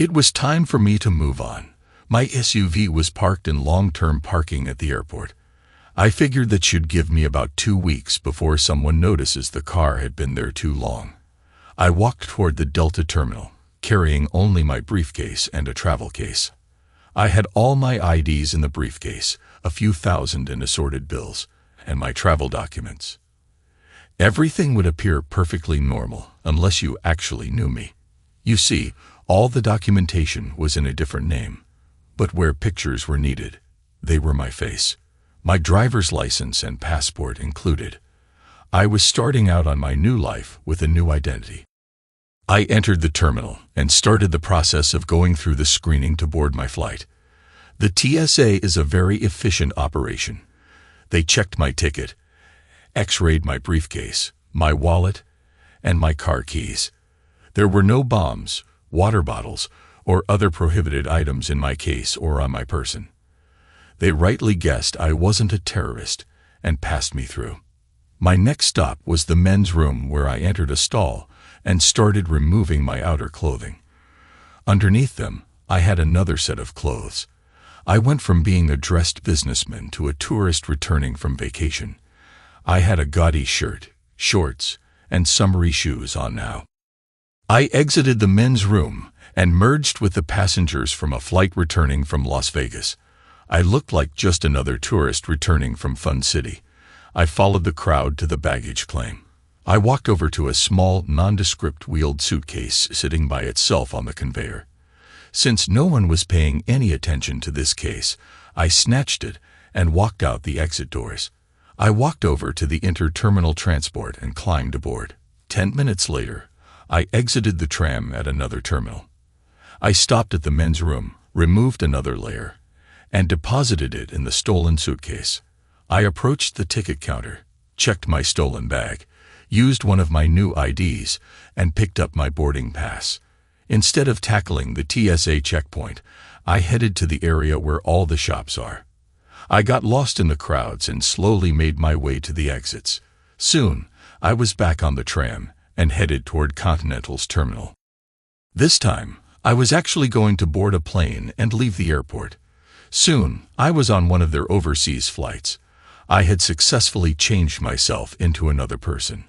It was time for me to move on. My SUV was parked in long-term parking at the airport. I figured that should give me about 2 weeks before someone notices the car had been there too long. I walked toward the Delta terminal, carrying only my briefcase and a travel case. I had all my IDs in the briefcase, a few thousand in assorted bills, and my travel documents. Everything would appear perfectly normal unless you actually knew me. You see, all the documentation was in a different name, but where pictures were needed, they were my face. My driver's license and passport included. I was starting out on my new life with a new identity. I entered the terminal and started the process of going through the screening to board my flight. The TSA is a very efficient operation. They checked my ticket, X-rayed my briefcase, my wallet, and my car keys. There were no bombs, water bottles, or other prohibited items in my case or on my person. They rightly guessed I wasn't a terrorist and passed me through. My next stop was the men's room, where I entered a stall and started removing my outer clothing. Underneath them, I had another set of clothes. I went from being a dressed businessman to a tourist returning from vacation. I had a gaudy shirt, shorts, and summery shoes on now. I exited the men's room and merged with the passengers from a flight returning from Las Vegas. I looked like just another tourist returning from Fun City. I followed the crowd to the baggage claim. I walked over to a small, nondescript wheeled suitcase sitting by itself on the conveyor. Since no one was paying any attention to this case, I snatched it and walked out the exit doors. I walked over to the inter-terminal transport and climbed aboard. 10 minutes later, I exited the tram at another terminal. I stopped at the men's room, removed another layer, and deposited it in the stolen suitcase. I approached the ticket counter, checked my stolen bag, used one of my new IDs, and picked up my boarding pass. Instead of tackling the TSA checkpoint, I headed to the area where all the shops are. I got lost in the crowds and slowly made my way to the exits. Soon, I was back on the tram and headed toward Continental's terminal. This time, I was actually going to board a plane and leave the airport. Soon, I was on one of their overseas flights. I had successfully changed myself into another person.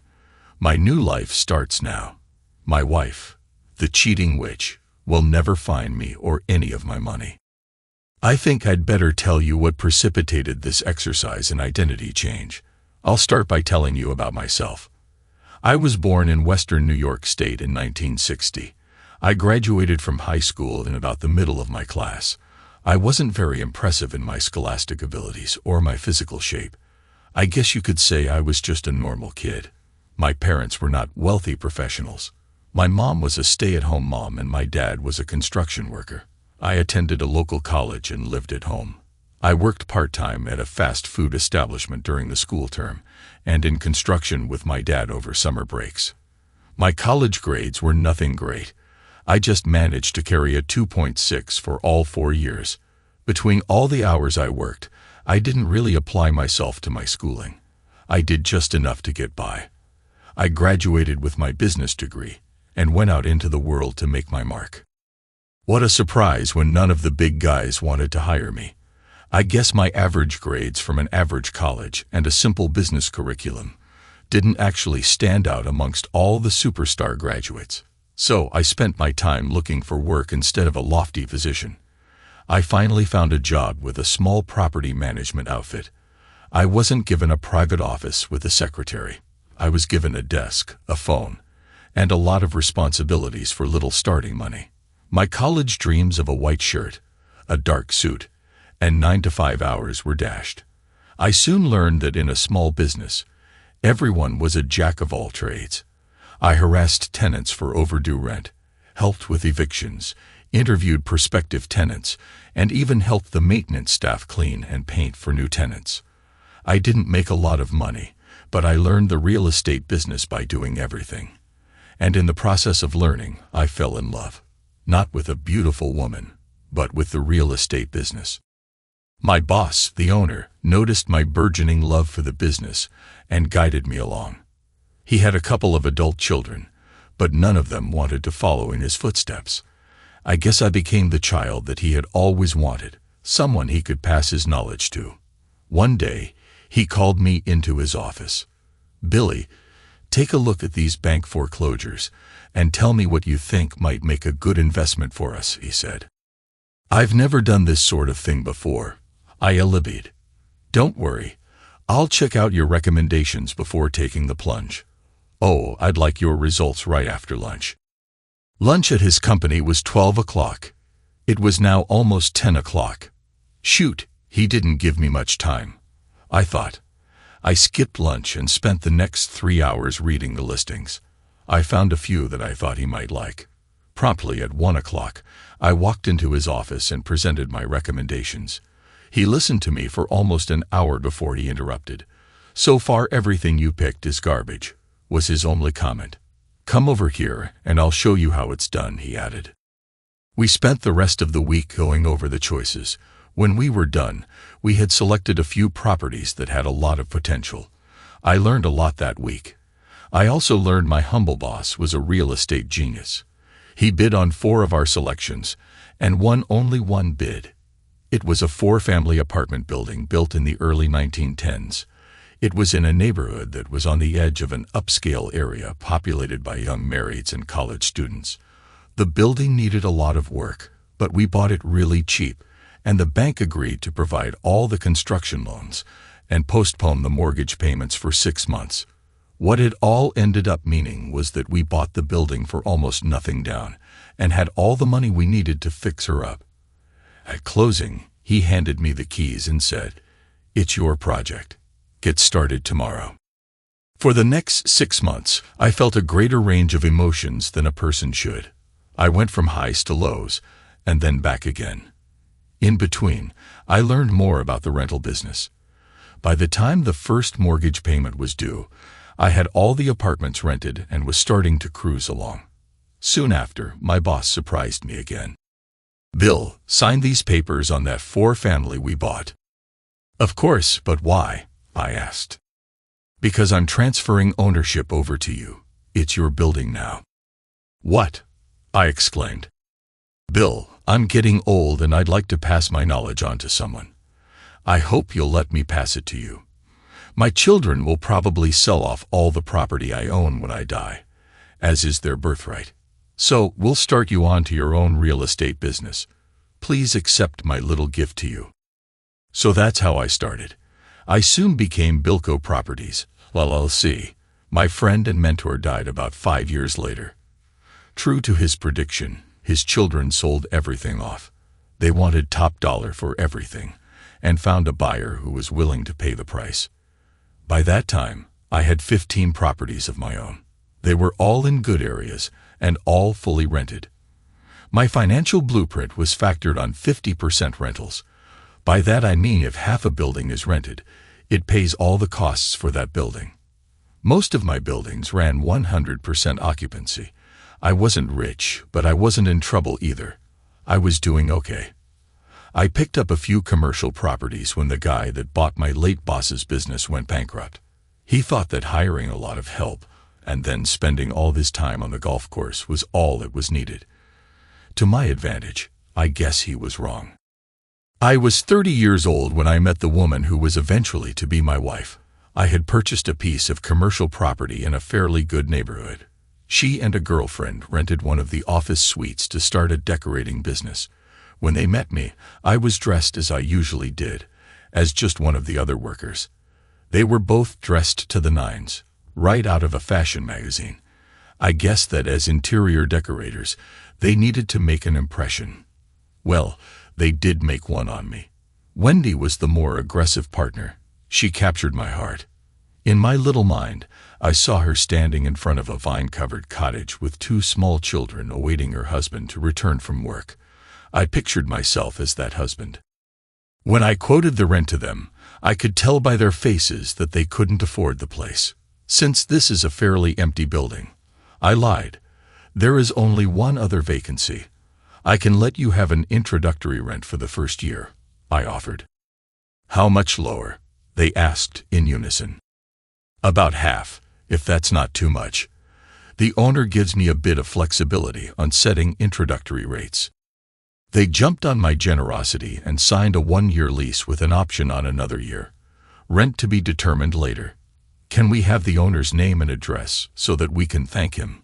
My new life starts now. My wife, the cheating witch, will never find me or any of my money. I think I'd better tell you what precipitated this exercise in identity change. I'll start by telling you about myself. I was born in Western New York State in 1960. I graduated from high school in about the middle of my class. I wasn't very impressive in my scholastic abilities or my physical shape. I guess you could say I was just a normal kid. My parents were not wealthy professionals. My mom was a stay-at-home mom and my dad was a construction worker. I attended a local college and lived at home. I worked part-time at a fast food establishment during the school term and in construction with my dad over summer breaks. My college grades were nothing great. I just managed to carry a 2.6 for all 4 years. Between all the hours I worked, I didn't really apply myself to my schooling. I did just enough to get by. I graduated with my business degree and went out into the world to make my mark. What a surprise when none of the big guys wanted to hire me. I guess my average grades from an average college and a simple business curriculum didn't actually stand out amongst all the superstar graduates. So I spent my time looking for work instead of a lofty position. I finally found a job with a small property management outfit. I wasn't given a private office with a secretary. I was given a desk, a phone, and a lot of responsibilities for little starting money. My college dreams of a white shirt, a dark suit, and 9 to 5 hours were dashed. I soon learned that in a small business, everyone was a jack of all trades. I harassed tenants for overdue rent, helped with evictions, interviewed prospective tenants, and even helped the maintenance staff clean and paint for new tenants. I didn't make a lot of money, but I learned the real estate business by doing everything. And in the process of learning, I fell in love. Not with a beautiful woman, but with the real estate business. My boss, the owner, noticed my burgeoning love for the business and guided me along. He had a couple of adult children, but none of them wanted to follow in his footsteps. I guess I became the child that he had always wanted, someone he could pass his knowledge to. One day, he called me into his office. "Billy, take a look at these bank foreclosures and tell me what you think might make a good investment for us," he said. "I've never done this sort of thing before," I alibied. "Don't worry, I'll check out your recommendations before taking the plunge. Oh, I'd like your results right after lunch." Lunch at his company was 12 o'clock. It was now almost 10 o'clock. Shoot, he didn't give me much time, I thought. I skipped lunch and spent the next 3 hours reading the listings. I found a few that I thought he might like. Promptly at 1 o'clock, I walked into his office and presented my recommendations. He listened to me for almost an hour before he interrupted. "So far everything you picked is garbage," was his only comment. "Come over here and I'll show you how it's done," he added. We spent the rest of the week going over the choices. When we were done, we had selected a few properties that had a lot of potential. I learned a lot that week. I also learned my humble boss was a real estate genius. He bid on 4 of our selections and won only one bid. It was a 4-family apartment building built in the early 1910s. It was in a neighborhood that was on the edge of an upscale area populated by young marrieds and college students. The building needed a lot of work, but we bought it really cheap, and the bank agreed to provide all the construction loans and postpone the mortgage payments for 6 months. What it all ended up meaning was that we bought the building for almost nothing down and had all the money we needed to fix her up. At closing, he handed me the keys and said, "It's your project. Get started tomorrow." For the next 6 months, I felt a greater range of emotions than a person should. I went from highs to lows, and then back again. In between, I learned more about the rental business. By the time the first mortgage payment was due, I had all the apartments rented and was starting to cruise along. Soon after, my boss surprised me again. "Bill, sign these papers on that 4-family we bought." "Of course, but why?" I asked. "Because I'm transferring ownership over to you. It's your building now." "What?" I exclaimed. "Bill, I'm getting old and I'd like to pass my knowledge on to someone. I hope you'll let me pass it to you. My children will probably sell off all the property I own when I die, as is their birthright. So we'll start you on to your own real estate business. Please accept my little gift to you." So that's how I started. I soon became Bilko Properties, LLC. My friend and mentor died about 5 years later. True to his prediction, his children sold everything off. They wanted top dollar for everything, and found a buyer who was willing to pay the price. By that time, I had 15 properties of my own. They were all in good areas, and all fully rented. My financial blueprint was factored on 50% rentals. By that I mean if half a building is rented, it pays all the costs for that building. Most of my buildings ran 100% occupancy. I wasn't rich, but I wasn't in trouble either. I was doing okay. I picked up a few commercial properties when the guy that bought my late boss's business went bankrupt. He thought that hiring a lot of help and then spending all his time on the golf course was all that was needed. To my advantage, I guess he was wrong. I was 30 years old when I met the woman who was eventually to be my wife. I had purchased a piece of commercial property in a fairly good neighborhood. She and a girlfriend rented one of the office suites to start a decorating business. When they met me, I was dressed as I usually did, as just one of the other workers. They were both dressed to the nines, right out of a fashion magazine. I guessed that as interior decorators, they needed to make an impression. Well, they did make one on me. Wendy was the more aggressive partner. She captured my heart. In my little mind, I saw her standing in front of a vine-covered cottage with 2 small children awaiting her husband to return from work. I pictured myself as that husband. When I quoted the rent to them, I could tell by their faces that they couldn't afford the place. "Since this is a fairly empty building," I lied, "there is only one other vacancy. I can let you have an introductory rent for the first year," I offered. "How much lower?" they asked in unison. "About half, if that's not too much. The owner gives me a bit of flexibility on setting introductory rates." They jumped on my generosity and signed a 1-year lease with an option on another year. Rent to be determined later. Can we have the owner's name and address so that we can thank him?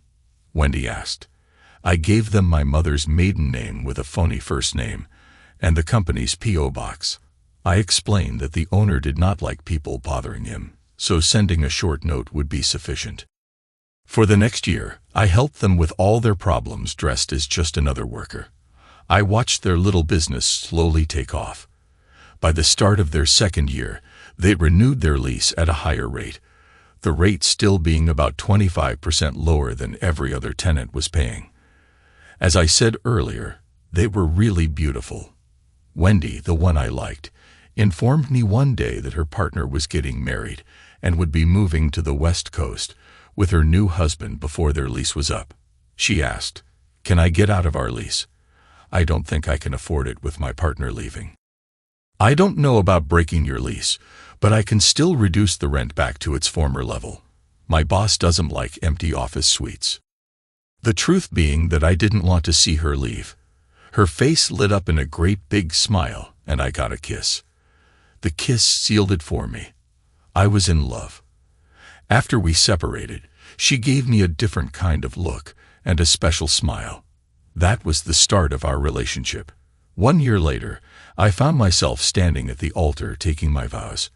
Wendy asked. I gave them my mother's maiden name with a phony first name and the company's P.O. box. I explained that the owner did not like people bothering him, so sending a short note would be sufficient. For the next year, I helped them with all their problems dressed as just another worker. I watched their little business slowly take off. By the start of their second year, they renewed their lease at a higher rate, the rate still being about 25% lower than every other tenant was paying. As I said earlier, they were really beautiful. Wendy, the one I liked, informed me one day that her partner was getting married and would be moving to the West Coast with her new husband before their lease was up. She asked, "Can I get out of our lease? I don't think I can afford it with my partner leaving." I don't know about breaking your lease, but I can still reduce the rent back to its former level. My boss doesn't like empty office suites. The truth being that I didn't want to see her leave. Her face lit up in a great big smile, and I got a kiss. The kiss sealed it for me. I was in love. After we separated, she gave me a different kind of look and a special smile. That was the start of our relationship. 1 year later, I found myself standing at the altar taking my vows.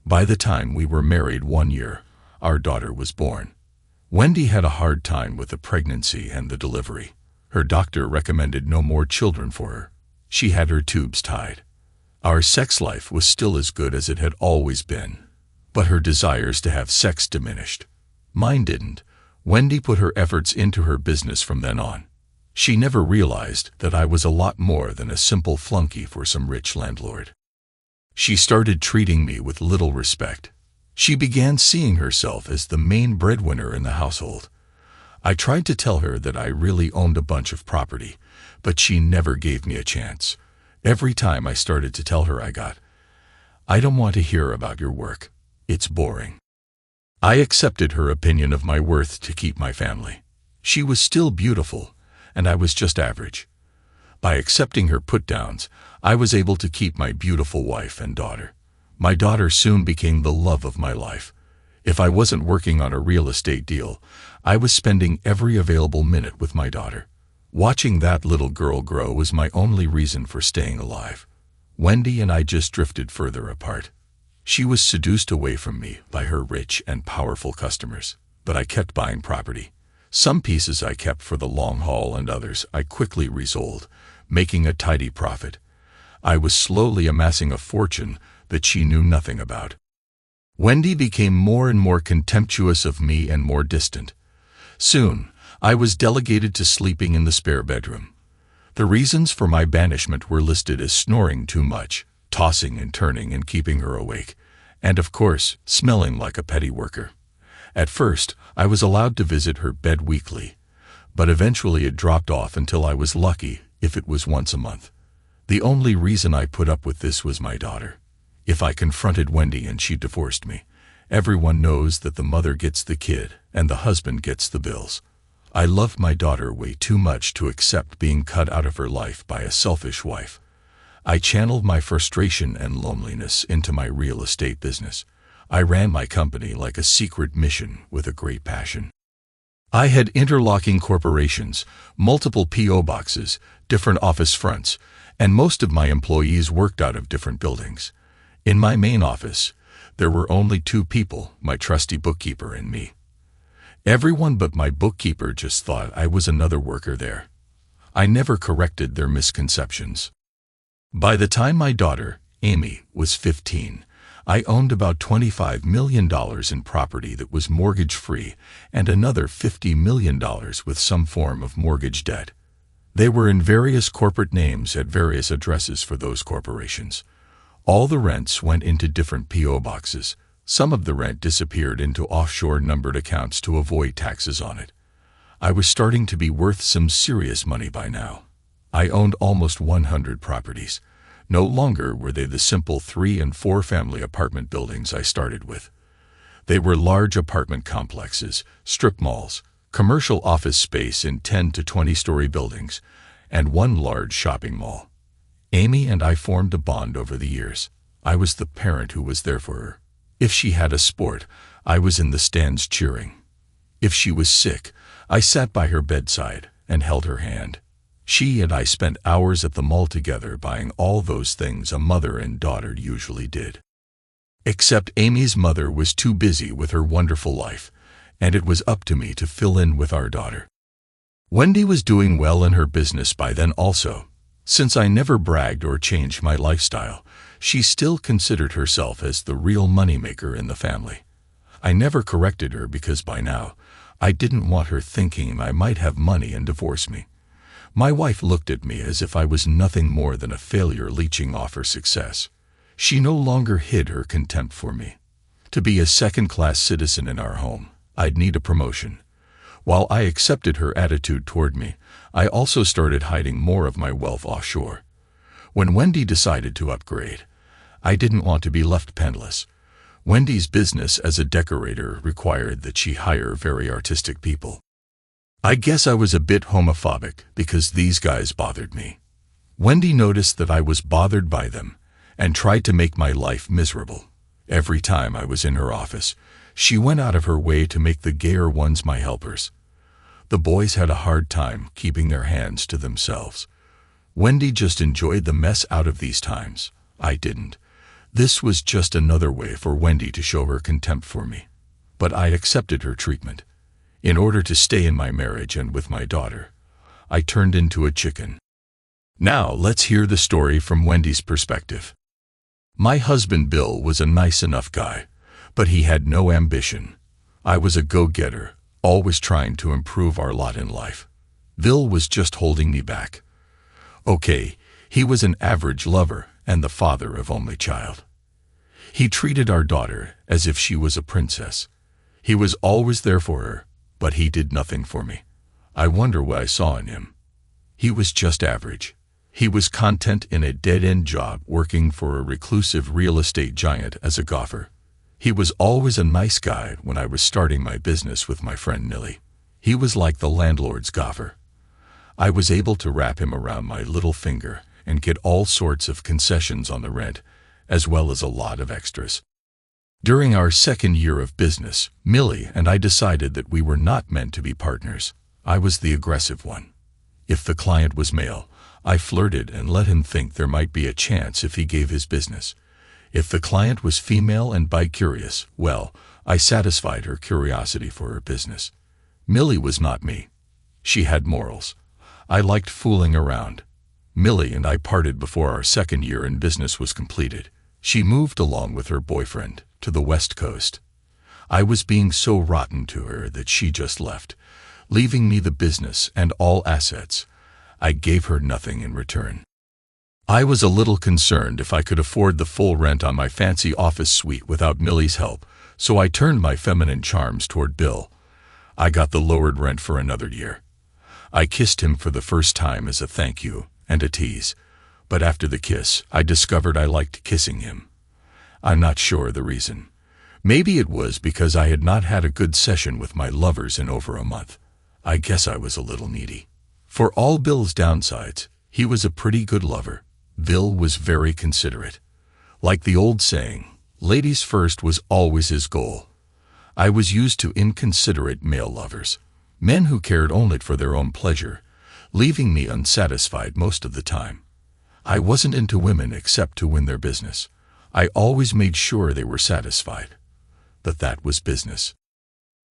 By the time we were married 1 year, our daughter was born. Wendy had a hard time with the pregnancy and the delivery. Her doctor recommended no more children for her. She had her tubes tied. Our sex life was still as good as it had always been, but her desires to have sex diminished. Mine didn't. Wendy put her efforts into her business from then on. She never realized that I was a lot more than a simple flunky for some rich landlord. She started treating me with little respect. She began seeing herself as the main breadwinner in the household. I tried to tell her that I really owned a bunch of property, but she never gave me a chance. Every time I started to tell her I don't want to hear about your work. It's boring. I accepted her opinion of my worth to keep my family. She was still beautiful, and I was just average. By accepting her put-downs, I was able to keep my beautiful wife and daughter. My daughter soon became the love of my life. If I wasn't working on a real estate deal, I was spending every available minute with my daughter. Watching that little girl grow was my only reason for staying alive. Wendy and I just drifted further apart. She was seduced away from me by her rich and powerful customers, but I kept buying property. Some pieces I kept for the long haul and others I quickly resold, making a tidy profit. I was slowly amassing a fortune that she knew nothing about. Wendy became more and more contemptuous of me and more distant. Soon, I was delegated to sleeping in the spare bedroom. The reasons for my banishment were listed as snoring too much, tossing and turning and keeping her awake, and of course, smelling like a petty worker. At first, I was allowed to visit her bed weekly, but eventually it dropped off until I was lucky if it was once a month. The only reason I put up with this was my daughter. If I confronted Wendy and she divorced me, everyone knows that the mother gets the kid and the husband gets the bills. I loved my daughter way too much to accept being cut out of her life by a selfish wife. I channeled my frustration and loneliness into my real estate business. I ran my company like a secret mission with a great passion. I had interlocking corporations, multiple P.O. boxes, different office fronts, and most of my employees worked out of different buildings. In my main office, there were only 2 people, my trusty bookkeeper and me. Everyone but my bookkeeper just thought I was another worker there. I never corrected their misconceptions. By the time my daughter, Amy, was 15, I owned about $25 million in property that was mortgage-free and another $50 million with some form of mortgage debt. They were in various corporate names at various addresses for those corporations. All the rents went into different P.O. boxes. Some of the rent disappeared into offshore numbered accounts to avoid taxes on it. I was starting to be worth some serious money by now. I owned almost 100 properties. No longer were they the simple 3- and 4-family apartment buildings I started with. They were large apartment complexes, strip malls, commercial office space in 10 to 20-story buildings, and one large shopping mall. Amy and I formed a bond over the years. I was the parent who was there for her. If she had a sport, I was in the stands cheering. If she was sick, I sat by her bedside and held her hand. She and I spent hours at the mall together buying all those things a mother and daughter usually did. Except Amy's mother was too busy with her wonderful life, and it was up to me to fill in with our daughter. Wendy was doing well in her business by then also. Since I never bragged or changed my lifestyle, she still considered herself as the real moneymaker in the family. I never corrected her because by now, I didn't want her thinking I might have money and divorce me. My wife looked at me as if I was nothing more than a failure leeching off her success. She no longer hid her contempt for me. To be a second-class citizen in our home, I'd need a promotion. While I accepted her attitude toward me, I also started hiding more of my wealth offshore. When Wendy decided to upgrade, I didn't want to be left penniless. Wendy's business as a decorator required that she hire very artistic people. I guess I was a bit homophobic because these guys bothered me. Wendy noticed that I was bothered by them and tried to make my life miserable. Every time I was in her office, she went out of her way to make the gayer ones my helpers. The boys had a hard time keeping their hands to themselves. Wendy just enjoyed the mess out of these times. I didn't. This was just another way for Wendy to show her contempt for me. But I accepted her treatment. In order to stay in my marriage and with my daughter, I turned into a chicken. Now let's hear the story from Wendy's perspective. My husband Bill was a nice enough guy, but he had no ambition. I was a go-getter, always trying to improve our lot in life. Bill was just holding me back. Okay, he was an average lover and the father of only child. He treated our daughter as if she was a princess. He was always there for her, but he did nothing for me. I wonder what I saw in him. He was just average. He was content in a dead-end job working for a reclusive real estate giant as a golfer. He was always a nice guy when I was starting my business with my friend Nilly. He was like the landlord's golfer. I was able to wrap him around my little finger and get all sorts of concessions on the rent, as well as a lot of extras. During our second year of business, Millie and I decided that we were not meant to be partners. I was the aggressive one. If the client was male, I flirted and let him think there might be a chance if he gave his business. If the client was female and bi-curious, well, I satisfied her curiosity for her business. Millie was not me. She had morals. I liked fooling around. Millie and I parted before our second year in business was completed. She moved along with her boyfriend to the West Coast. I was being so rotten to her that she just left, leaving me the business and all assets. I gave her nothing in return. I was a little concerned if I could afford the full rent on my fancy office suite without Millie's help, so I turned my feminine charms toward Bill. I got the lowered rent for another year. I kissed him for the first time as a thank you and a tease, but after the kiss, I discovered I liked kissing him. I'm not sure the reason. Maybe it was because I had not had a good session with my lovers in over a month. I guess I was a little needy. For all Bill's downsides, he was a pretty good lover. Bill was very considerate. Like the old saying, ladies first was always his goal. I was used to inconsiderate male lovers, men who cared only for their own pleasure, leaving me unsatisfied most of the time. I wasn't into women except to win their business. I always made sure they were satisfied. But that was business.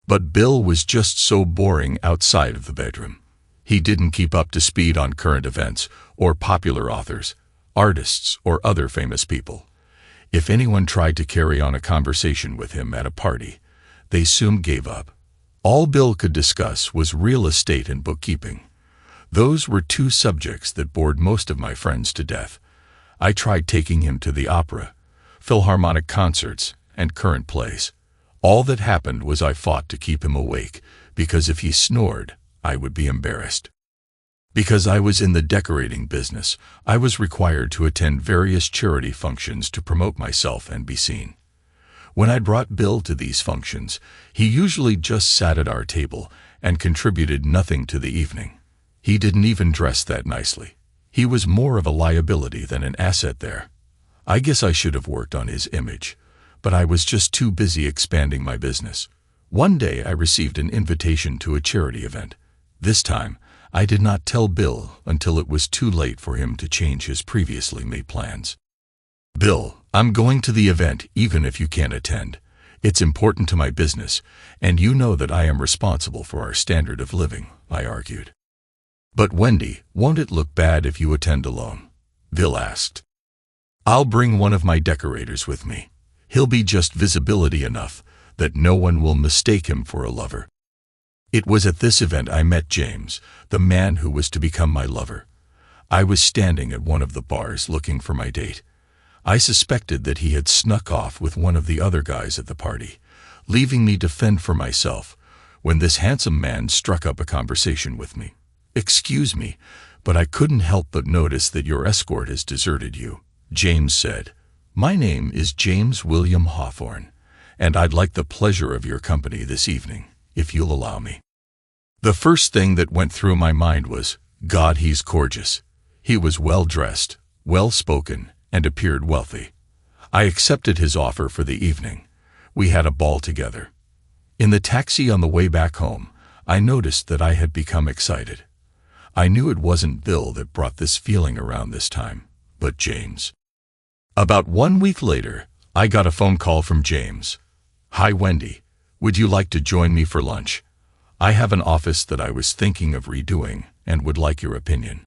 But Bill was just so boring outside of the bedroom. He didn't keep up to speed on current events or popular authors, artists, or other famous people. If anyone tried to carry on a conversation with him at a party, they soon gave up. All Bill could discuss was real estate and bookkeeping. Those were two subjects that bored most of my friends to death. I tried taking him to the opera, philharmonic concerts, and current plays. All that happened was I fought to keep him awake, because if he snored, I would be embarrassed. Because I was in the decorating business, I was required to attend various charity functions to promote myself and be seen. When I brought Bill to these functions, he usually just sat at our table and contributed nothing to the evening. He didn't even dress that nicely. He was more of a liability than an asset there. I guess I should have worked on his image, but I was just too busy expanding my business. One day I received an invitation to a charity event. This time, I did not tell Bill until it was too late for him to change his previously made plans. "Bill, I'm going to the event even if you can't attend. It's important to my business, and you know that I am responsible for our standard of living," I argued. "But Wendy, won't it look bad if you attend alone?" Bill asked. "I'll bring one of my decorators with me. He'll be just visibility enough that no one will mistake him for a lover." It was at this event I met James, the man who was to become my lover. I was standing at one of the bars looking for my date. I suspected that he had snuck off with one of the other guys at the party, leaving me to fend for myself, when this handsome man struck up a conversation with me. "Excuse me, but I couldn't help but notice that your escort has deserted you," James said. "My name is James William Hawthorne, and I'd like the pleasure of your company this evening, if you'll allow me." The first thing that went through my mind was, God, he's gorgeous. He was well-dressed, well-spoken, and appeared wealthy. I accepted his offer for the evening. We had a ball together. In the taxi on the way back home, I noticed that I had become excited. I knew it wasn't Bill that brought this feeling around this time, but James. About 1 week later, I got a phone call from James. "Hi, Wendy. Would you like to join me for lunch? I have an office that I was thinking of redoing and would like your opinion."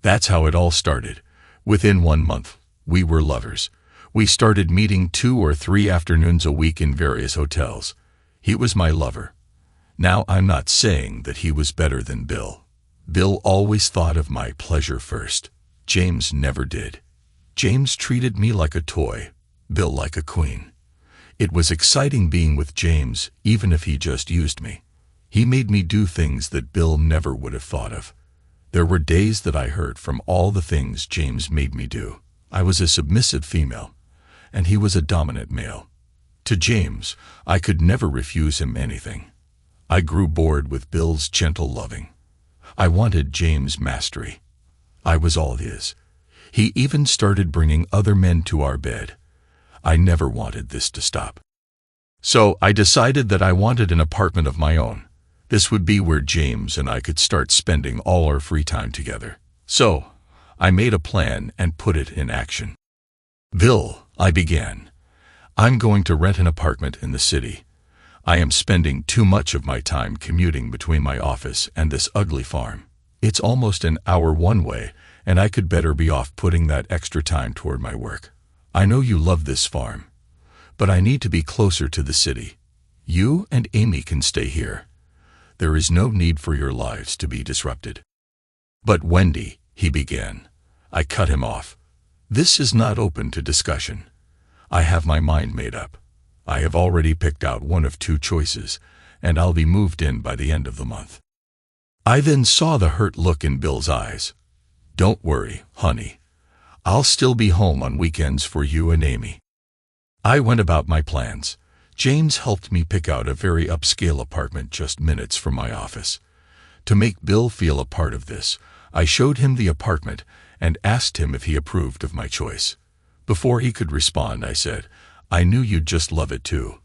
That's how it all started. Within 1 month, we were lovers. We started meeting 2 or 3 afternoons a week in various hotels. He was my lover. Now, I'm not saying that he was better than Bill. Bill always thought of my pleasure first. James never did. James treated me like a toy, Bill like a queen. It was exciting being with James, even if he just used me. He made me do things that Bill never would have thought of. There were days that I hurt from all the things James made me do. I was a submissive female, and he was a dominant male. To James, I could never refuse him anything. I grew bored with Bill's gentle loving. I wanted James' mastery. I was all his. He even started bringing other men to our bed. I never wanted this to stop. So I decided that I wanted an apartment of my own. This would be where James and I could start spending all our free time together. So I made a plan and put it in action. "Bill," I began, "I'm going to rent an apartment in the city. I am spending too much of my time commuting between my office and this ugly farm. It's almost an hour one way, and I could better be off putting that extra time toward my work. I know you love this farm, but I need to be closer to the city. You and Amy can stay here. There is no need for your lives to be disrupted." "But Wendy," he began. I cut him off. "This is not open to discussion. I have my mind made up. I have already picked out one of 2 choices, and I'll be moved in by the end of the month." I then saw the hurt look in Bill's eyes. "Don't worry, honey. I'll still be home on weekends for you and Amy." I went about my plans. James helped me pick out a very upscale apartment just minutes from my office. To make Bill feel a part of this, I showed him the apartment and asked him if he approved of my choice. Before he could respond, I said, "I knew you'd just love it too.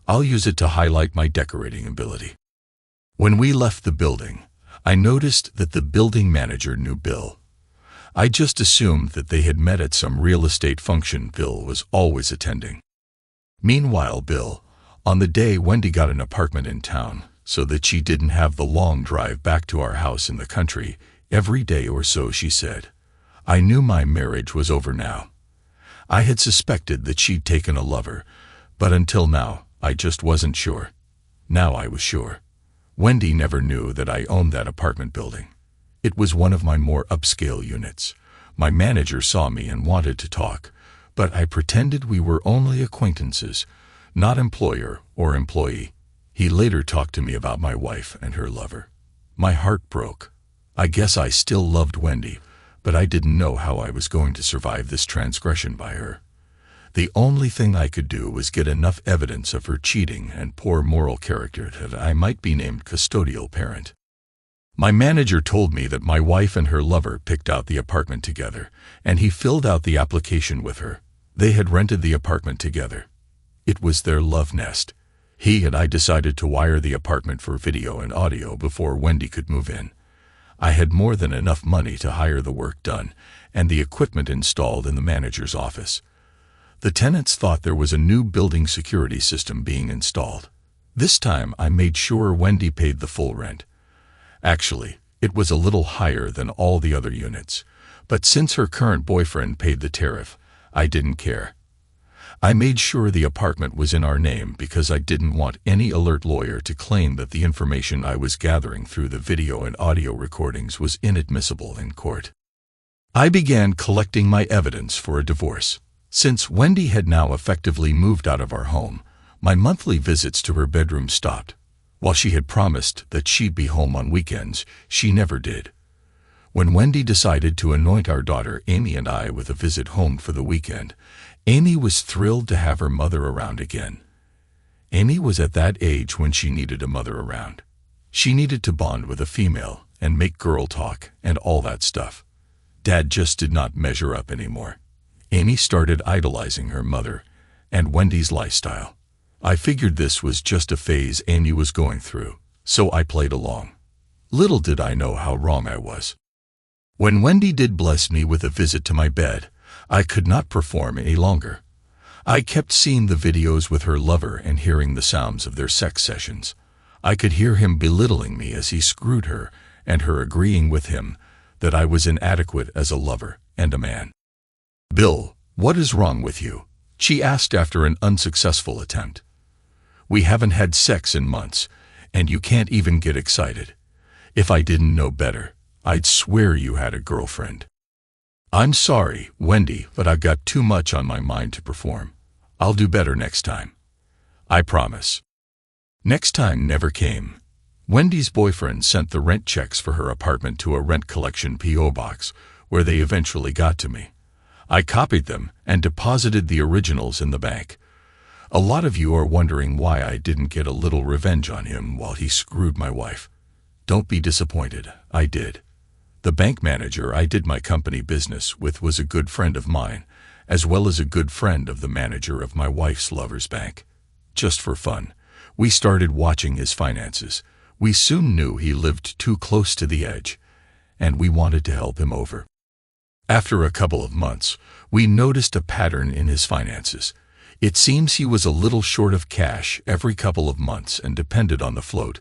I'll use it to highlight my decorating ability." When we left the building, I noticed that the building manager knew Bill. I just assumed that they had met at some real estate function Bill was always attending. Meanwhile, Bill, on the day Wendy got an apartment in town so that she didn't have the long drive back to our house in the country every day or so, she said, "I knew my marriage was over now. I had suspected that she'd taken a lover, but until now, I just wasn't sure. Now I was sure. Wendy never knew that I owned that apartment building. It was one of my more upscale units. My manager saw me and wanted to talk, but I pretended we were only acquaintances, not employer or employee. He later talked to me about my wife and her lover. My heart broke. I guess I still loved Wendy, but I didn't know how I was going to survive this transgression by her. The only thing I could do was get enough evidence of her cheating and poor moral character that I might be named custodial parent. My manager told me that my wife and her lover picked out the apartment together, and he filled out the application with her. They had rented the apartment together. It was their love nest. He and I decided to wire the apartment for video and audio before Wendy could move in. I had more than enough money to hire the work done and the equipment installed in the manager's office. The tenants thought there was a new building security system being installed. This time I made sure Wendy paid the full rent. Actually, it was a little higher than all the other units, but since her current boyfriend paid the tariff, I didn't care. I made sure the apartment was in our name because I didn't want any alert lawyer to claim that the information I was gathering through the video and audio recordings was inadmissible in court. I began collecting my evidence for a divorce. Since Wendy had now effectively moved out of our home, my monthly visits to her bedroom stopped. While she had promised that she'd be home on weekends, she never did. When Wendy decided to anoint our daughter Amy and I with a visit home for the weekend, Amy was thrilled to have her mother around again. Amy was at that age when she needed a mother around. She needed to bond with a female and make girl talk and all that stuff. Dad just did not measure up anymore. Amy started idolizing her mother and Wendy's lifestyle. I figured this was just a phase Amy was going through, so I played along. Little did I know how wrong I was. When Wendy did bless me with a visit to my bed, I could not perform any longer. I kept seeing the videos with her lover and hearing the sounds of their sex sessions. I could hear him belittling me as he screwed her and her agreeing with him that I was inadequate as a lover and a man. "Bill, what is wrong with you?" she asked after an unsuccessful attempt. "We haven't had sex in months, and you can't even get excited. If I didn't know better, I'd swear you had a girlfriend." "I'm sorry, Wendy, but I've got too much on my mind to perform. I'll do better next time. I promise." Next time never came. Wendy's boyfriend sent the rent checks for her apartment to a rent collection P.O. box, where they eventually got to me. I copied them and deposited the originals in the bank. A lot of you are wondering why I didn't get a little revenge on him while he screwed my wife. Don't be disappointed, I did. The bank manager I did my company business with was a good friend of mine, as well as a good friend of the manager of my wife's lover's bank. Just for fun, we started watching his finances. We soon knew he lived too close to the edge, and we wanted to help him over. After a couple of months, we noticed a pattern in his finances. It seems he was a little short of cash every couple of months and depended on the float,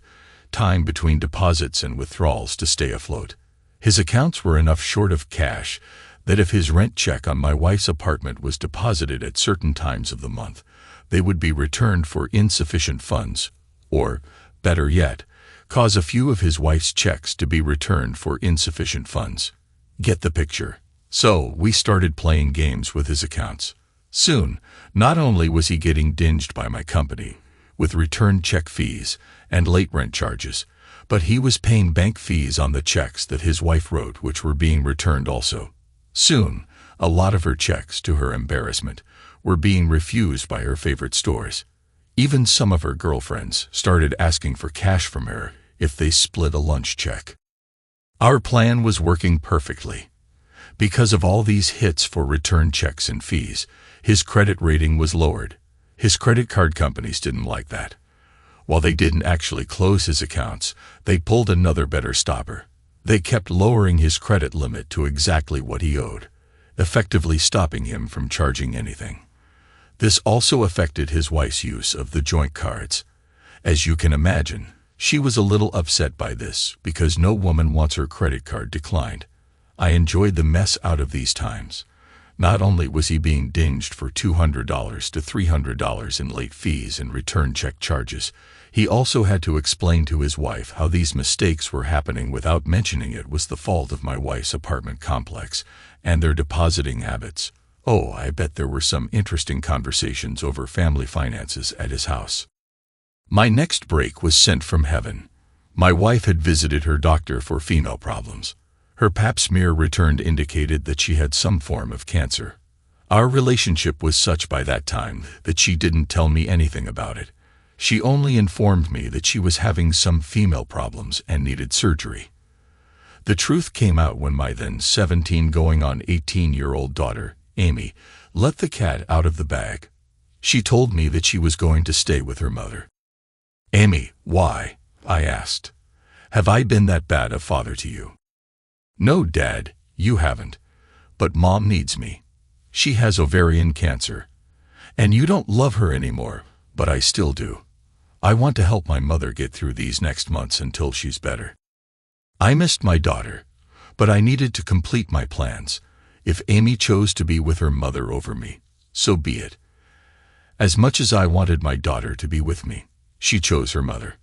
time between deposits and withdrawals to stay afloat. His accounts were enough short of cash that if his rent check on my wife's apartment was deposited at certain times of the month, they would be returned for insufficient funds, or, better yet, cause a few of his wife's checks to be returned for insufficient funds. Get the picture? So, we started playing games with his accounts. Soon, not only was he getting dinged by my company, with return check fees and late rent charges, but he was paying bank fees on the checks that his wife wrote, which were being returned also. Soon, a lot of her checks, to her embarrassment, were being refused by her favorite stores. Even some of her girlfriends started asking for cash from her if they split a lunch check. Our plan was working perfectly. Because of all these hits for return checks and fees, his credit rating was lowered. His credit card companies didn't like that. While they didn't actually close his accounts, they pulled another better stopper. They kept lowering his credit limit to exactly what he owed, effectively stopping him from charging anything. This also affected his wife's use of the joint cards. As you can imagine, she was a little upset by this because no woman wants her credit card declined. I enjoyed the mess out of these times. Not only was he being dinged for $200 to $300 in late fees and return check charges, he also had to explain to his wife how these mistakes were happening without mentioning it was the fault of my wife's apartment complex and their depositing habits. Oh, I bet there were some interesting conversations over family finances at his house. My next break was sent from heaven. My wife had visited her doctor for female problems. Her pap smear returned indicated that she had some form of cancer. Our relationship was such by that time that she didn't tell me anything about it. She only informed me that she was having some female problems and needed surgery. The truth came out when my then 17 going on 18-year-old daughter, Amy, let the cat out of the bag. She told me that she was going to stay with her mother. "Amy, why?" I asked. "Have I been that bad a father to you?" "No, Dad, you haven't. But Mom needs me. She has ovarian cancer. And you don't love her anymore, but I still do. I want to help my mother get through these next months until she's better." I missed my daughter, but I needed to complete my plans. If Amy chose to be with her mother over me, so be it. As much as I wanted my daughter to be with me, she chose her mother.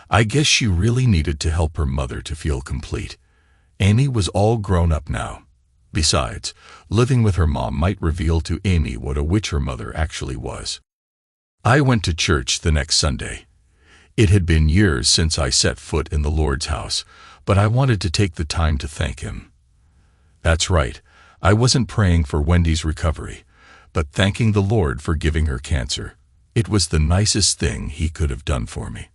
I guess she really needed to help her mother to feel complete. Amy was all grown up now. Besides, living with her mom might reveal to Amy what a witch her mother actually was. I went to church the next Sunday. It had been years since I set foot in the Lord's house, but I wanted to take the time to thank Him. That's right, I wasn't praying for Wendy's recovery, but thanking the Lord for giving her cancer. It was the nicest thing He could have done for me.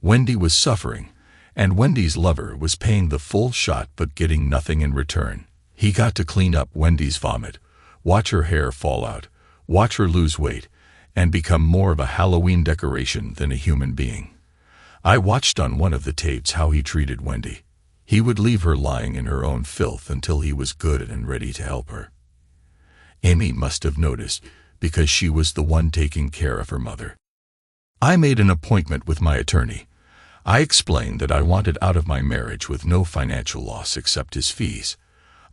Wendy was suffering, and Wendy's lover was paying the full shot but getting nothing in return. He got to clean up Wendy's vomit, watch her hair fall out, watch her lose weight, and become more of a Halloween decoration than a human being. I watched on one of the tapes how he treated Wendy. He would leave her lying in her own filth until he was good and ready to help her. Amy must have noticed, because she was the one taking care of her mother. I made an appointment with my attorney. I explained that I wanted out of my marriage with no financial loss except his fees.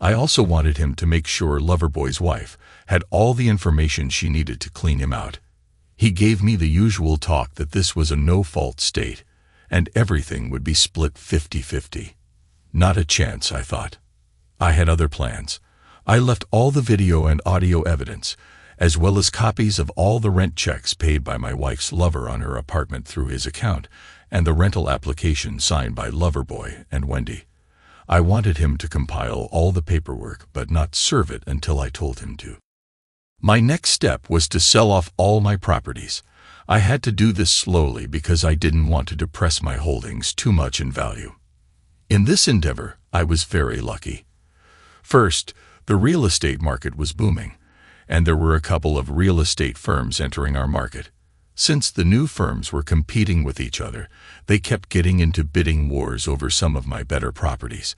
I also wanted him to make sure Loverboy's wife had all the information she needed to clean him out. He gave me the usual talk that this was a no-fault state, and everything would be split 50-50. Not a chance, I thought. I had other plans. I left all the video and audio evidence, as well as copies of all the rent checks paid by my wife's lover on her apartment through his account, and the rental application signed by Loverboy and Wendy. I wanted him to compile all the paperwork but not serve it until I told him to. My next step was to sell off all my properties. I had to do this slowly because I didn't want to depress my holdings too much in value. In this endeavor, I was very lucky. First, the real estate market was booming, and there were a couple of real estate firms entering our market. Since the new firms were competing with each other, they kept getting into bidding wars over some of my better properties.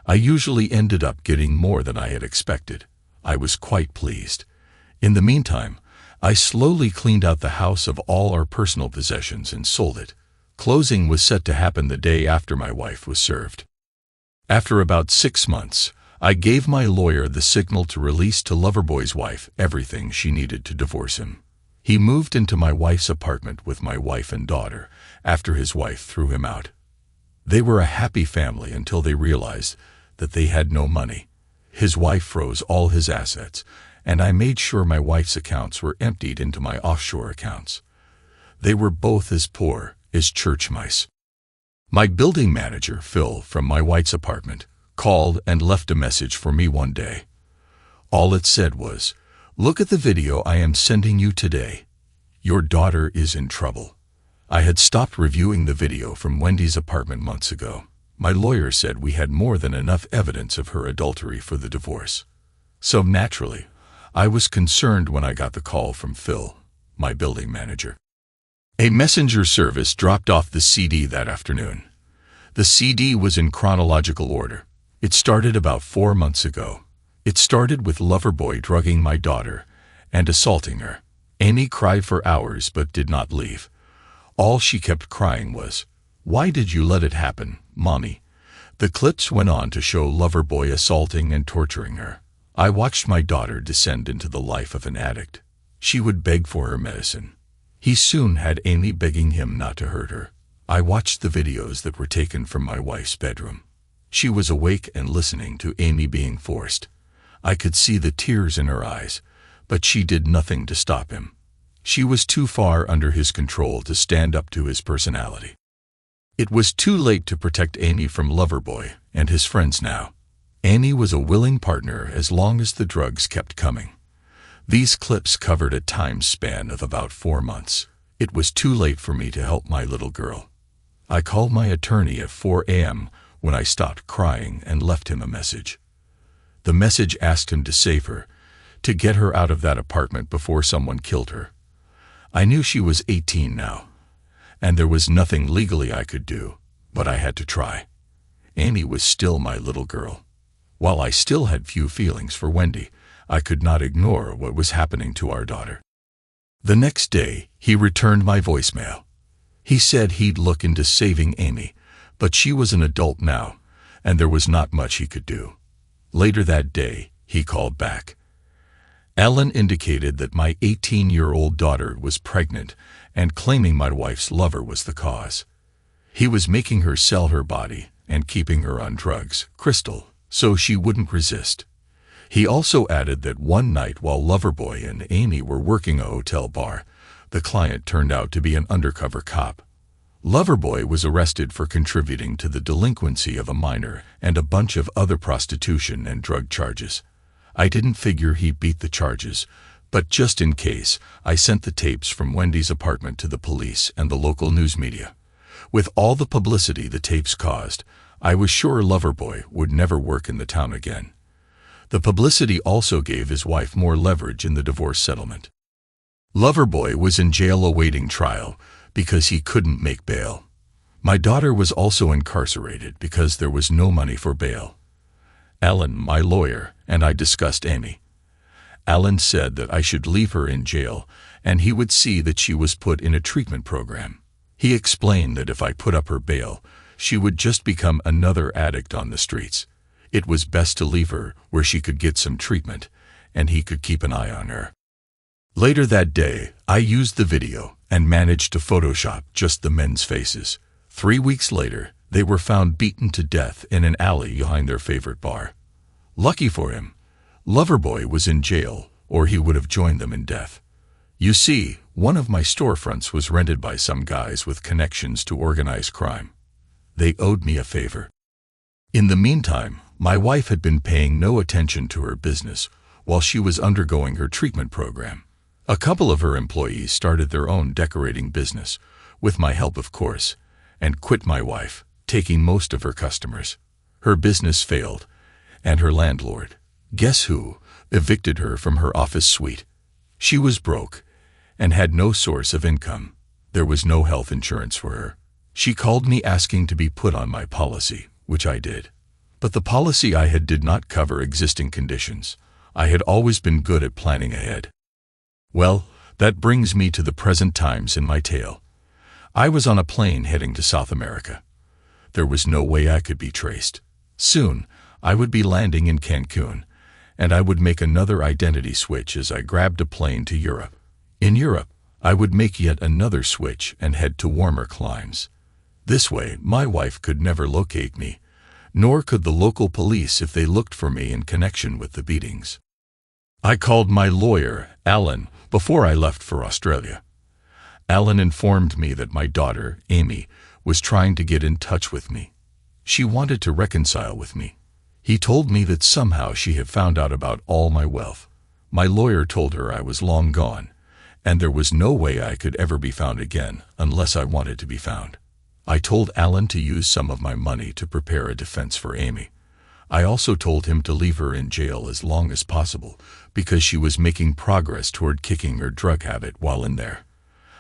I usually ended up getting more than I had expected. I was quite pleased. In the meantime, I slowly cleaned out the house of all our personal possessions and sold it. Closing was set to happen the day after my wife was served. After about 6 months, I gave my lawyer the signal to release to Loverboy's wife everything she needed to divorce him. He moved into my wife's apartment with my wife and daughter after his wife threw him out. They were a happy family until they realized that they had no money. His wife froze all his assets, and I made sure my wife's accounts were emptied into my offshore accounts. They were both as poor as church mice. My building manager, Phil, from my wife's apartment, called and left a message for me one day. All it said was, "Look at the video I am sending you today. Your daughter is in trouble." I had stopped reviewing the video from Wendy's apartment months ago. My lawyer said we had more than enough evidence of her adultery for the divorce. So naturally, I was concerned when I got the call from Phil, my building manager. A messenger service dropped off the CD that afternoon. The CD was in chronological order. It started about 4 months ago. It started with Loverboy drugging my daughter and assaulting her. Amy cried for hours but did not leave. All she kept crying was, "Why did you let it happen, Mommy?" The clips went on to show Loverboy assaulting and torturing her. I watched my daughter descend into the life of an addict. She would beg for her medicine. He soon had Amy begging him not to hurt her. I watched the videos that were taken from my wife's bedroom. She was awake and listening to Amy being forced. I could see the tears in her eyes, but she did nothing to stop him. She was too far under his control to stand up to his personality. It was too late to protect Amy from Loverboy and his friends now. Amy was a willing partner as long as the drugs kept coming. These clips covered a time span of about 4 months. It was too late for me to help my little girl. I called my attorney at 4 a.m., when I stopped crying and left him a message. The message asked him to save her, to get her out of that apartment before someone killed her. I knew she was 18 now, and there was nothing legally I could do, but I had to try. Amy was still my little girl. While I still had few feelings for Wendy, I could not ignore what was happening to our daughter. The next day, he returned my voicemail. He said he'd look into saving Amy, but she was an adult now, and there was not much he could do. Later that day, he called back. Alan indicated that my 18-year-old daughter was pregnant and claiming my wife's lover was the cause. He was making her sell her body and keeping her on drugs, crystal, so she wouldn't resist. He also added that one night while Loverboy and Amy were working a hotel bar, the client turned out to be an undercover cop. Loverboy was arrested for contributing to the delinquency of a minor and a bunch of other prostitution and drug charges. I didn't figure he beat the charges, but just in case, I sent the tapes from Wendy's apartment to the police and the local news media. With all the publicity the tapes caused, I was sure Loverboy would never work in the town again. The publicity also gave his wife more leverage in the divorce settlement. Loverboy was in jail awaiting trial because he couldn't make bail. My daughter was also incarcerated because there was no money for bail. Alan, my lawyer, and I discussed Amy. Alan said that I should leave her in jail and he would see that she was put in a treatment program. He explained that if I put up her bail, she would just become another addict on the streets. It was best to leave her where she could get some treatment, and he could keep an eye on her. Later that day, I used the video and managed to Photoshop just the men's faces. 3 weeks later, they were found beaten to death in an alley behind their favorite bar. Lucky for him, Loverboy was in jail, or he would have joined them in death. You see, one of my storefronts was rented by some guys with connections to organized crime. They owed me a favor. In the meantime, my wife had been paying no attention to her business while she was undergoing her treatment program. A couple of her employees started their own decorating business, with my help of course, and quit my wife, taking most of her customers. Her business failed, and her landlord, guess who, evicted her from her office suite. She was broke and had no source of income. There was no health insurance for her. She called me asking to be put on my policy, which I did. But the policy I had did not cover existing conditions. I had always been good at planning ahead. Well, that brings me to the present times in my tale. I was on a plane heading to South America. There was no way I could be traced. Soon, I would be landing in Cancun, and I would make another identity switch as I grabbed a plane to Europe. In Europe, I would make yet another switch and head to warmer climes. This way, my wife could never locate me, nor could the local police if they looked for me in connection with the beatings. I called my lawyer, Alan, before I left for Australia. Alan informed me that my daughter, Amy, was trying to get in touch with me. She wanted to reconcile with me. He told me that somehow she had found out about all my wealth. My lawyer told her I was long gone, and there was no way I could ever be found again unless I wanted to be found. I told Alan to use some of my money to prepare a defense for Amy. I also told him to leave her in jail as long as possible because she was making progress toward kicking her drug habit while in there.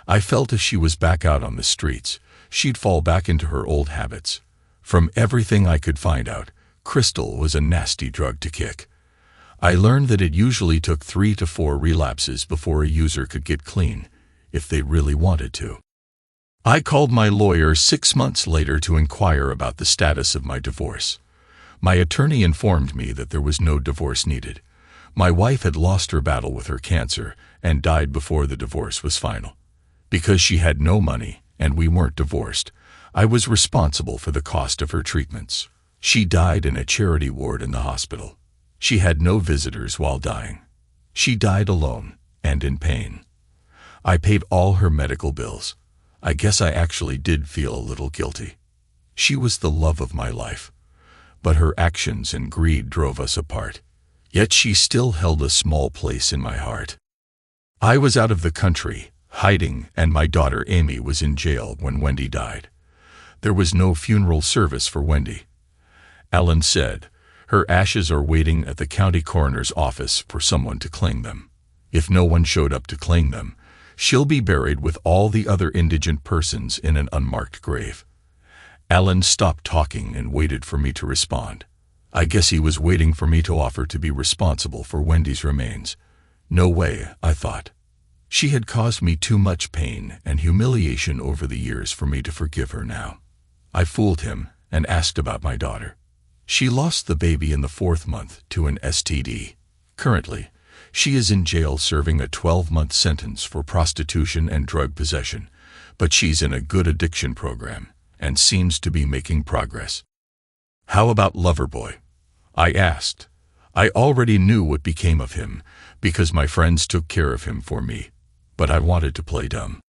I felt if she was back out on the streets, she'd fall back into her old habits. From everything I could find out, crystal was a nasty drug to kick. I learned that it usually took 3 to 4 relapses before a user could get clean, if they really wanted to. I called my lawyer 6 months later to inquire about the status of my divorce. My attorney informed me that there was no divorce needed. My wife had lost her battle with her cancer and died before the divorce was final. Because she had no money and we weren't divorced, I was responsible for the cost of her treatments. She died in a charity ward in the hospital. She had no visitors while dying. She died alone and in pain. I paid all her medical bills. I guess I actually did feel a little guilty. She was the love of my life, but her actions and greed drove us apart. Yet she still held a small place in my heart. I was out of the country, hiding, and my daughter Amy was in jail when Wendy died. There was no funeral service for Wendy. Alan said. Her ashes are waiting at the county coroner's office for someone to claim them. If no one showed up to claim them, she'll be buried with all the other indigent persons in an unmarked grave. Alan stopped talking and waited for me to respond. I guess he was waiting for me to offer to be responsible for Wendy's remains. No way, I thought. She had caused me too much pain and humiliation over the years for me to forgive her now. I fooled him and asked about my daughter. She lost the baby in the 4th month to an STD. Currently, she is in jail serving a 12-month sentence for prostitution and drug possession, but she's in a good addiction program and seems to be making progress. How about Loverboy? I asked. I already knew what became of him because my friends took care of him for me, but I wanted to play dumb.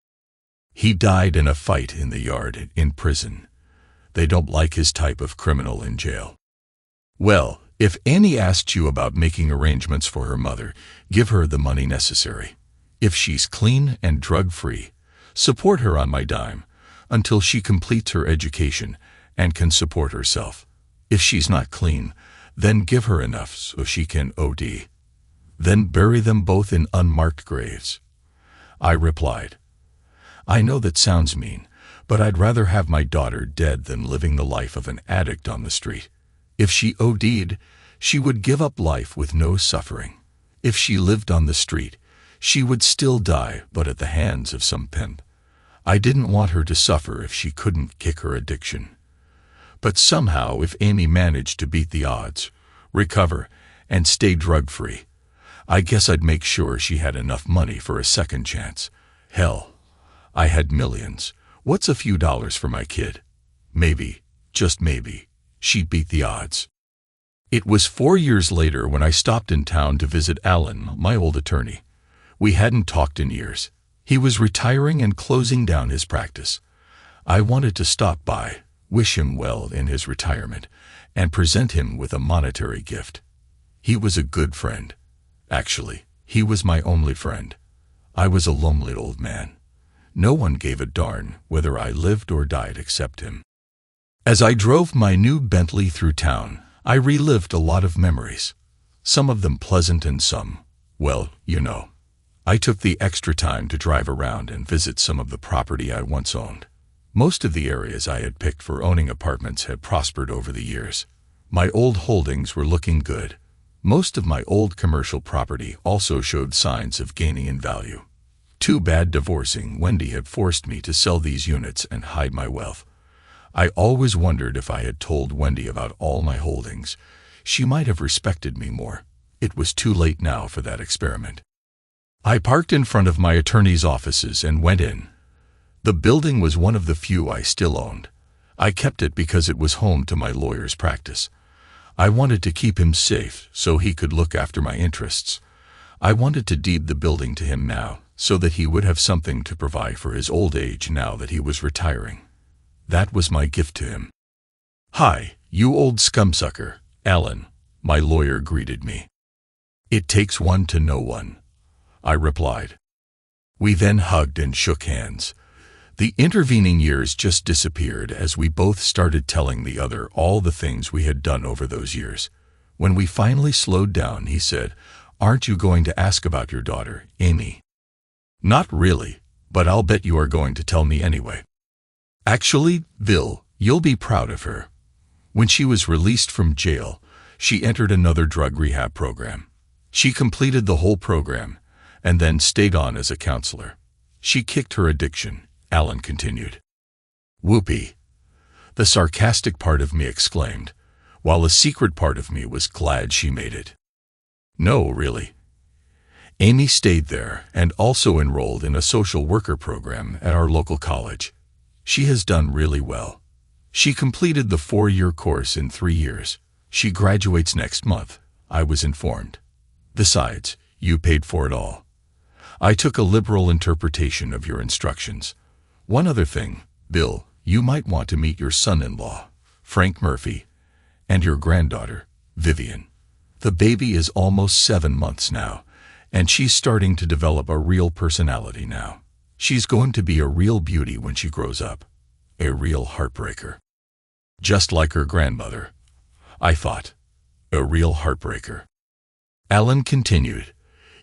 He died in a fight in the yard in prison. They don't like his type of criminal in jail. Well, if Annie asks you about making arrangements for her mother, give her the money necessary. If she's clean and drug-free, support her on my dime until she completes her education and can support herself. If she's not clean, then give her enough so she can OD. Then bury them both in unmarked graves. I replied, I know that sounds mean, but I'd rather have my daughter dead than living the life of an addict on the street. If she OD'd, she would give up life with no suffering. If she lived on the street, she would still die, but at the hands of some pimp. I didn't want her to suffer if she couldn't kick her addiction. But somehow, if Amy managed to beat the odds, recover, and stay drug-free, I guess I'd make sure she had enough money for a second chance. Hell, I had millions. What's a few dollars for my kid? Maybe, just maybe, she'd beat the odds. It was 4 years later when I stopped in town to visit Alan, my old attorney. We hadn't talked in years. He was retiring and closing down his practice. I wanted to stop by, wish him well in his retirement, and present him with a monetary gift. He was a good friend. Actually, he was my only friend. I was a lonely old man. No one gave a darn whether I lived or died except him. As I drove my new Bentley through town, I relived a lot of memories. Some of them pleasant and some, well, you know. I took the extra time to drive around and visit some of the property I once owned. Most of the areas I had picked for owning apartments had prospered over the years. My old holdings were looking good. Most of my old commercial property also showed signs of gaining in value. Too bad divorcing Wendy had forced me to sell these units and hide my wealth. I always wondered if I had told Wendy about all my holdings, she might have respected me more. It was too late now for that experiment. I parked in front of my attorney's offices and went in. The building was one of the few I still owned. I kept it because it was home to my lawyer's practice. I wanted to keep him safe so he could look after my interests. I wanted to deed the building to him now so that he would have something to provide for his old age now that he was retiring. That was my gift to him. Hi, you old scumsucker, Alan, my lawyer greeted me. It takes one to know one, I replied. We then hugged and shook hands. The intervening years just disappeared as we both started telling the other all the things we had done over those years. When we finally slowed down, he said, "Aren't you going to ask about your daughter, Amy?" "Not really, but I'll bet you are going to tell me anyway." "Actually, Bill, you'll be proud of her. When she was released from jail, she entered another drug rehab program. She completed the whole program and then stayed on as a counselor. She kicked her addiction," Alan continued. "Whoopee," the sarcastic part of me exclaimed, while a secret part of me was glad she made it. No, really. Amy stayed there and also enrolled in a social worker program at our local college. She has done really well. She completed the 4-year course in 3 years. She graduates next month, I was informed. Besides, you paid for it all. I took a liberal interpretation of your instructions. One other thing, Bill, you might want to meet your son-in-law, Frank Murphy, and your granddaughter, Vivian. The baby is almost 7 months now, and she's starting to develop a real personality now. She's going to be a real beauty when she grows up. A real heartbreaker. Just like her grandmother. I thought. A real heartbreaker. Alan continued,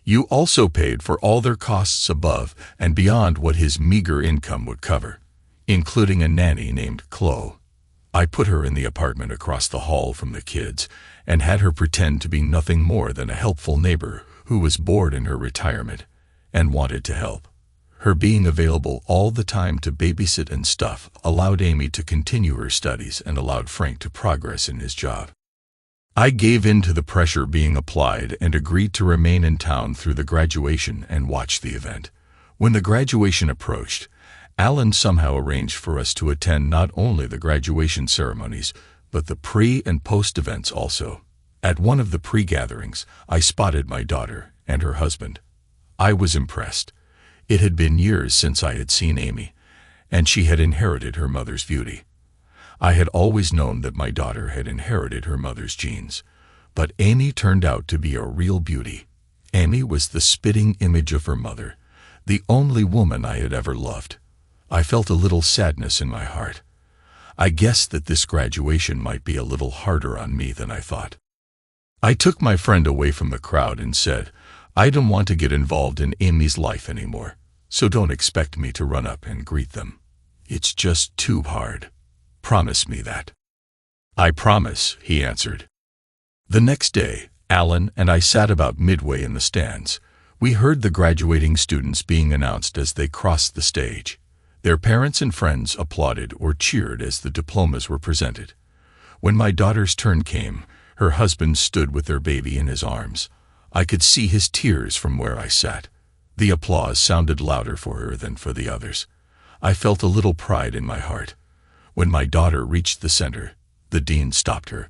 "You also paid for all their costs above and beyond what his meager income would cover, including a nanny named Chloe. I put her in the apartment across the hall from the kids and had her pretend to be nothing more than a helpful neighbor who was bored in her retirement and wanted to help. Her being available all the time to babysit and stuff allowed Amy to continue her studies and allowed Frank to progress in his job. I gave in to the pressure being applied and agreed to remain in town through the graduation and watch the event. When the graduation approached, Alan somehow arranged for us to attend not only the graduation ceremonies, but the pre- and post-events also. At one of the pre-gatherings, I spotted my daughter and her husband. I was impressed. It had been years since I had seen Amy, and she had inherited her mother's beauty. I had always known that my daughter had inherited her mother's genes, but Amy turned out to be a real beauty. Amy was the spitting image of her mother, the only woman I had ever loved. I felt a little sadness in my heart. I guessed that this graduation might be a little harder on me than I thought. I took my friend away from the crowd and said, "I don't want to get involved in Amy's life anymore, so don't expect me to run up and greet them. It's just too hard. Promise me that." "I promise," he answered. The next day, Alan and I sat about midway in the stands. We heard the graduating students being announced as they crossed the stage. Their parents and friends applauded or cheered as the diplomas were presented. When my daughter's turn came, her husband stood with their baby in his arms. I could see his tears from where I sat. The applause sounded louder for her than for the others. I felt a little pride in my heart. When my daughter reached the center, the dean stopped her.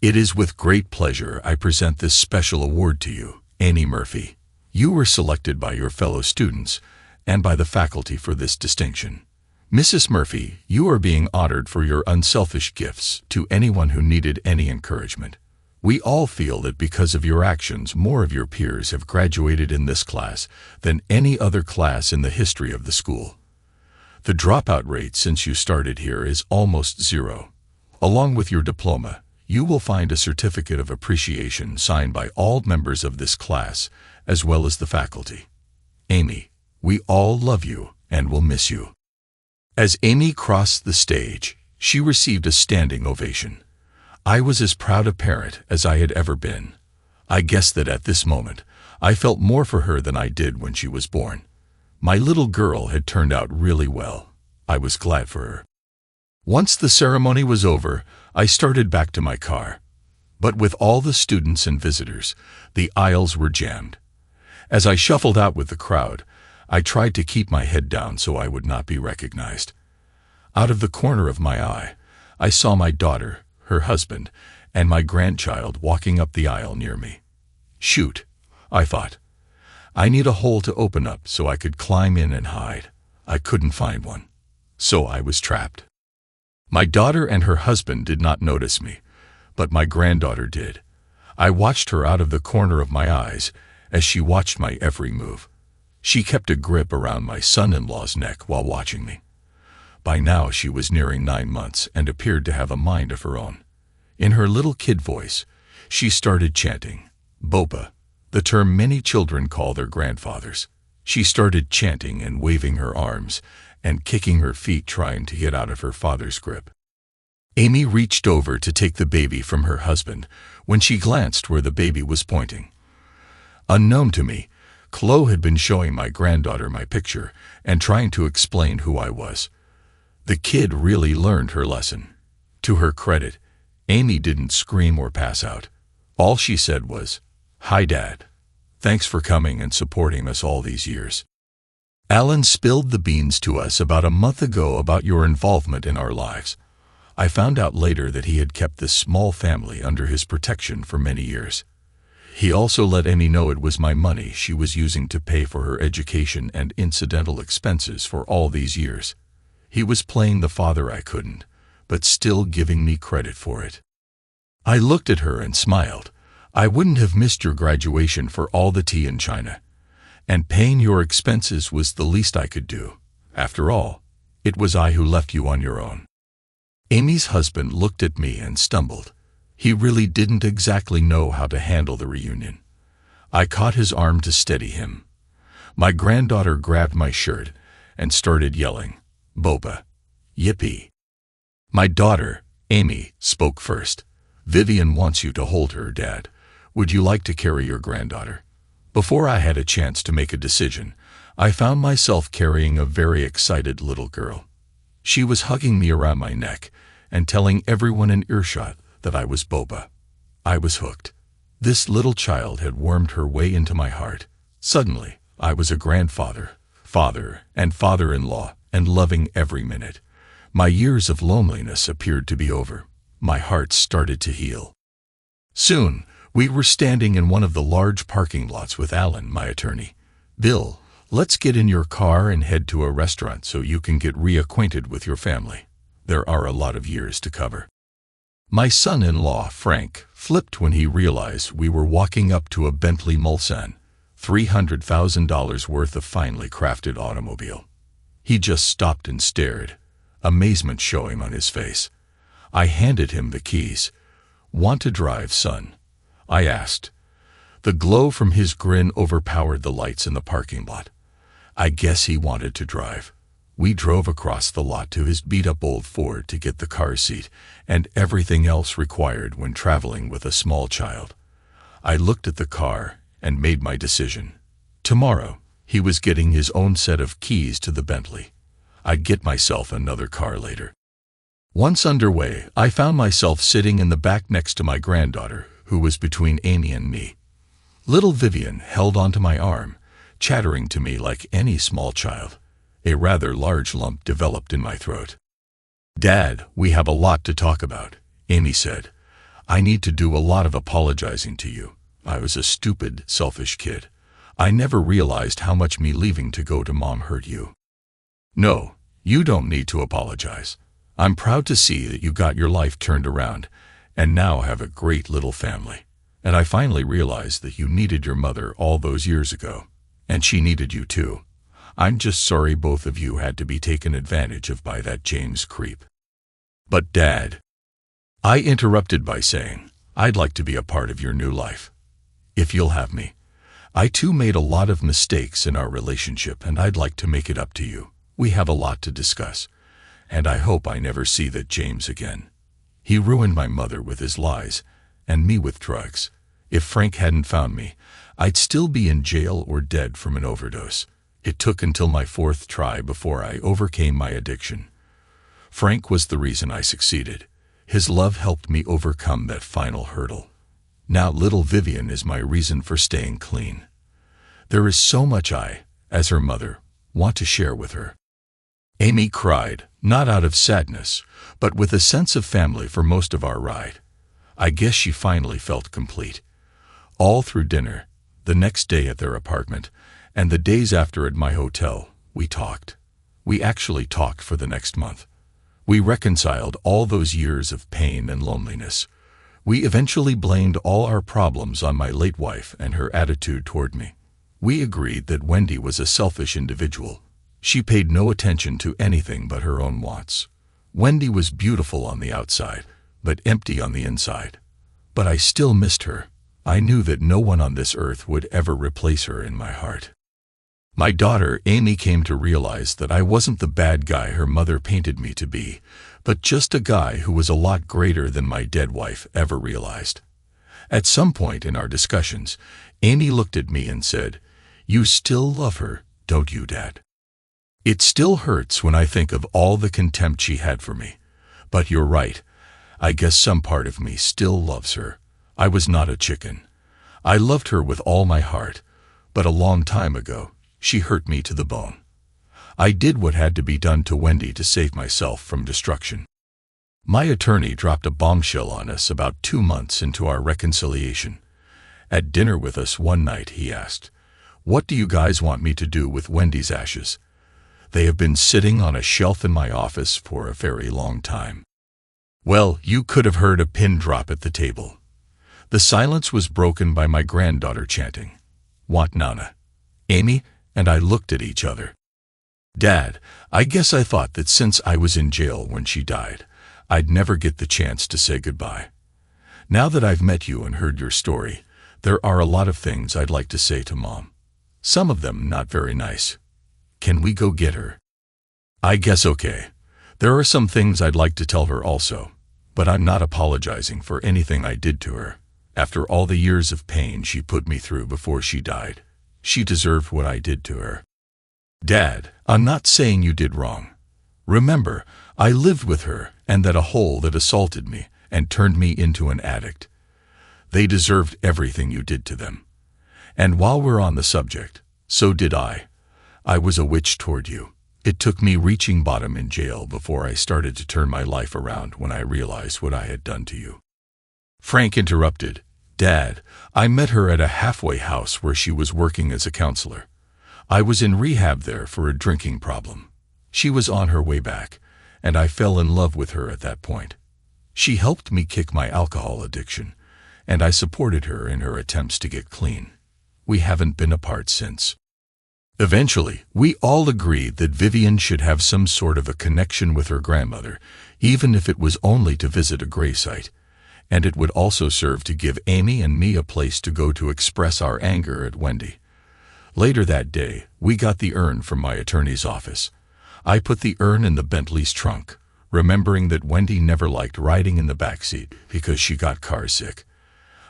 "It is with great pleasure I present this special award to you, Amy Murphy. You were selected by your fellow students and by the faculty for this distinction. Mrs. Murphy, you are being honored for your unselfish gifts to anyone who needed any encouragement. We all feel that because of your actions, more of your peers have graduated in this class than any other class in the history of the school. The dropout rate since you started here is almost zero. Along with your diploma, you will find a certificate of appreciation signed by all members of this class, as well as the faculty. Amy, we all love you and will miss you." As Amy crossed the stage, she received a standing ovation. I was as proud a parent as I had ever been. I guess that at this moment, I felt more for her than I did when she was born. My little girl had turned out really well. I was glad for her. Once the ceremony was over, I started back to my car. But with all the students and visitors, the aisles were jammed. As I shuffled out with the crowd, I tried to keep my head down so I would not be recognized. Out of the corner of my eye, I saw my daughter, her husband, and my grandchild walking up the aisle near me. Shoot, I thought. I need a hole to open up so I could climb in and hide. I couldn't find one. So I was trapped. My daughter and her husband did not notice me, but my granddaughter did. I watched her out of the corner of my eyes as she watched my every move. She kept a grip around my son-in-law's neck while watching me. By now she was nearing 9 months and appeared to have a mind of her own. In her little kid voice, she started chanting, "Bopa," the term many children call their grandfathers. She started chanting and waving her arms and kicking her feet trying to get out of her father's grip. Amy reached over to take the baby from her husband when she glanced where the baby was pointing. Unknown to me, Chloe had been showing my granddaughter my picture and trying to explain who I was. The kid really learned her lesson. To her credit, Amy didn't scream or pass out. All she said was, "Hi, Dad. Thanks for coming and supporting us all these years. Alan spilled the beans to us about a month ago about your involvement in our lives. I found out later that he had kept this small family under his protection for many years. He also let Amy know it was my money she was using to pay for her education and incidental expenses for all these years. He was playing the father I couldn't, but still giving me credit for it." I looked at her and smiled. "I wouldn't have missed your graduation for all the tea in China. And paying your expenses was the least I could do. After all, it was I who left you on your own." Amy's husband looked at me and stumbled. He really didn't exactly know how to handle the reunion. I caught his arm to steady him. My granddaughter grabbed my shirt and started yelling, "Boba! Yippee!" My daughter, Amy, spoke first. "Vivian wants you to hold her, Dad. Would you like to carry your granddaughter?" Before I had a chance to make a decision, I found myself carrying a very excited little girl. She was hugging me around my neck and telling everyone in earshot that I was Boba. I was hooked. This little child had wormed her way into my heart. Suddenly, I was a grandfather, father, and father-in-law, and loving every minute. My years of loneliness appeared to be over. My heart started to heal. Soon, we were standing in one of the large parking lots with Alan, my attorney. "Bill, let's get in your car and head to a restaurant so you can get reacquainted with your family. There are a lot of years to cover." My son-in-law, Frank, flipped when he realized we were walking up to a Bentley Mulsanne, $300,000 worth of finely crafted automobile. He just stopped and stared, amazement showing on his face. I handed him the keys. "Want to drive, son?" I asked. The glow from his grin overpowered the lights in the parking lot. I guess he wanted to drive. We drove across the lot to his beat-up old Ford to get the car seat and everything else required when traveling with a small child. I looked at the car and made my decision. Tomorrow, he was getting his own set of keys to the Bentley. I'd get myself another car later. Once underway, I found myself sitting in the back next to my granddaughter, who was between Amy and me. Little Vivian held onto my arm, chattering to me like any small child. A rather large lump developed in my throat. "Dad, we have a lot to talk about," Amy said. "I need to do a lot of apologizing to you. I was a stupid, selfish kid. I never realized how much me leaving to go to Mom hurt you." "No, you don't need to apologize. I'm proud to see that you got your life turned around and now have a great little family. And I finally realized that you needed your mother all those years ago, and she needed you too. I'm just sorry both of you had to be taken advantage of by that James creep." "But Dad," I interrupted by saying, "I'd like to be a part of your new life. If you'll have me. I too made a lot of mistakes in our relationship and I'd like to make it up to you. We have a lot to discuss, and I hope I never see that James again. He ruined my mother with his lies and me with drugs. If Frank hadn't found me, I'd still be in jail or dead from an overdose. It took until my 4th try before I overcame my addiction. Frank was the reason I succeeded. His love helped me overcome that final hurdle. Now little Vivian is my reason for staying clean. There is so much I, as her mother, want to share with her." Amy cried, not out of sadness, but with a sense of family for most of our ride. I guess she finally felt complete. All through dinner, the next day at their apartment, and the days after at my hotel, we talked. We actually talked for the next month. We reconciled all those years of pain and loneliness. We eventually blamed all our problems on my late wife and her attitude toward me. We agreed that Wendy was a selfish individual. She paid no attention to anything but her own wants. Wendy was beautiful on the outside, but empty on the inside. But I still missed her. I knew that no one on this earth would ever replace her in my heart. My daughter, Amy, came to realize that I wasn't the bad guy her mother painted me to be, but just a guy who was a lot greater than my dead wife ever realized. At some point in our discussions, Amy looked at me and said, "You still love her, don't you, Dad?" It still hurts when I think of all the contempt she had for me. But you're right. I guess some part of me still loves her. I was not a chicken. I loved her with all my heart, but a long time ago, she hurt me to the bone. I did what had to be done to Wendy to save myself from destruction. My attorney dropped a bombshell on us about 2 months into our reconciliation. At dinner with us one night, he asked, "What do you guys want me to do with Wendy's ashes? They have been sitting on a shelf in my office for a very long time." Well, you could have heard a pin drop at the table. The silence was broken by my granddaughter chanting, "Wat Nana." Amy and I looked at each other. "Dad, I guess I thought that since I was in jail when she died, I'd never get the chance to say goodbye. Now that I've met you and heard your story, there are a lot of things I'd like to say to Mom. Some of them not very nice. Can we go get her? I guess okay. There are some things I'd like to tell her also, but I'm not apologizing for anything I did to her. After all the years of pain she put me through before she died, she deserved what I did to her. Dad, I'm not saying you did wrong. Remember, I lived with her and that hole that assaulted me and turned me into an addict. They deserved everything you did to them. And while we're on the subject, so did I. I was a witch toward you. It took me reaching bottom in jail before I started to turn my life around when I realized what I had done to you. Frank interrupted. Dad, I met her at a halfway house where she was working as a counselor. I was in rehab there for a drinking problem. She was on her way back, and I fell in love with her at that point. She helped me kick my alcohol addiction, and I supported her in her attempts to get clean. We haven't been apart since. Eventually, we all agreed that Vivian should have some sort of a connection with her grandmother, even if it was only to visit a gravesite, and it would also serve to give Amy and me a place to go to express our anger at Wendy. Later that day, we got the urn from my attorney's office. I put the urn in the Bentley's trunk, remembering that Wendy never liked riding in the backseat because she got car sick.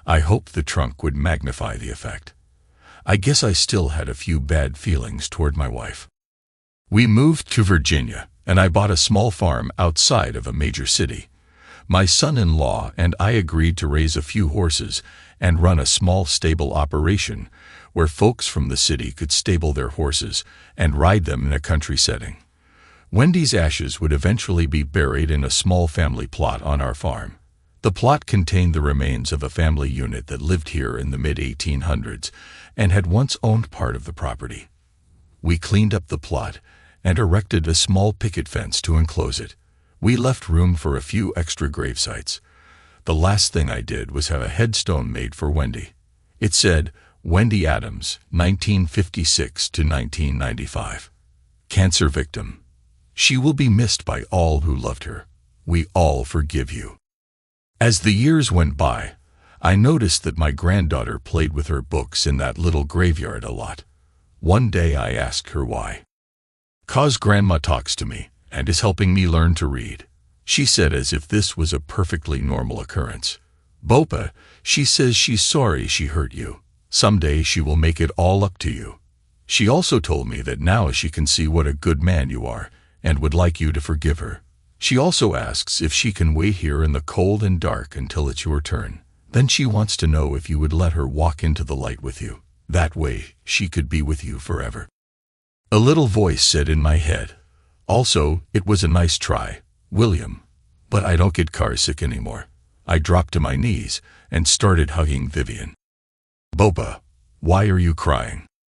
I hoped the trunk would magnify the effect. I guess I still had a few bad feelings toward my wife. We moved to Virginia, and I bought a small farm outside of a major city. My son-in-law and I agreed to raise a few horses and run a small stable operation where folks from the city could stable their horses and ride them in a country setting. Wendy's ashes would eventually be buried in a small family plot on our farm. The plot contained the remains of a family unit that lived here in the mid-1800s and had once owned part of the property. We cleaned up the plot and erected a small picket fence to enclose it. We left room for a few extra grave sites. The last thing I did was have a headstone made for Wendy. It said, Wendy Adams, 1956 to 1995. Cancer victim. She will be missed by all who loved her. We all forgive you. As the years went by, I noticed that my granddaughter played with her books in that little graveyard a lot. One day I asked her why. "'Cause Grandma talks to me and is helping me learn to read," she said, as if this was a perfectly normal occurrence. "Bopa, she says she's sorry she hurt you. Someday she will make it all up to you. She also told me that now she can see what a good man you are and would like you to forgive her. She also asks if she can wait here in the cold and dark until it's your turn. Then she wants to know if you would let her walk into the light with you. That way she could be with you forever." A little voice said in my head, "Also, it was a nice try, William, but I don't get car sick anymore." I dropped to my knees and started hugging Vivian. "Bopa, why are you crying?"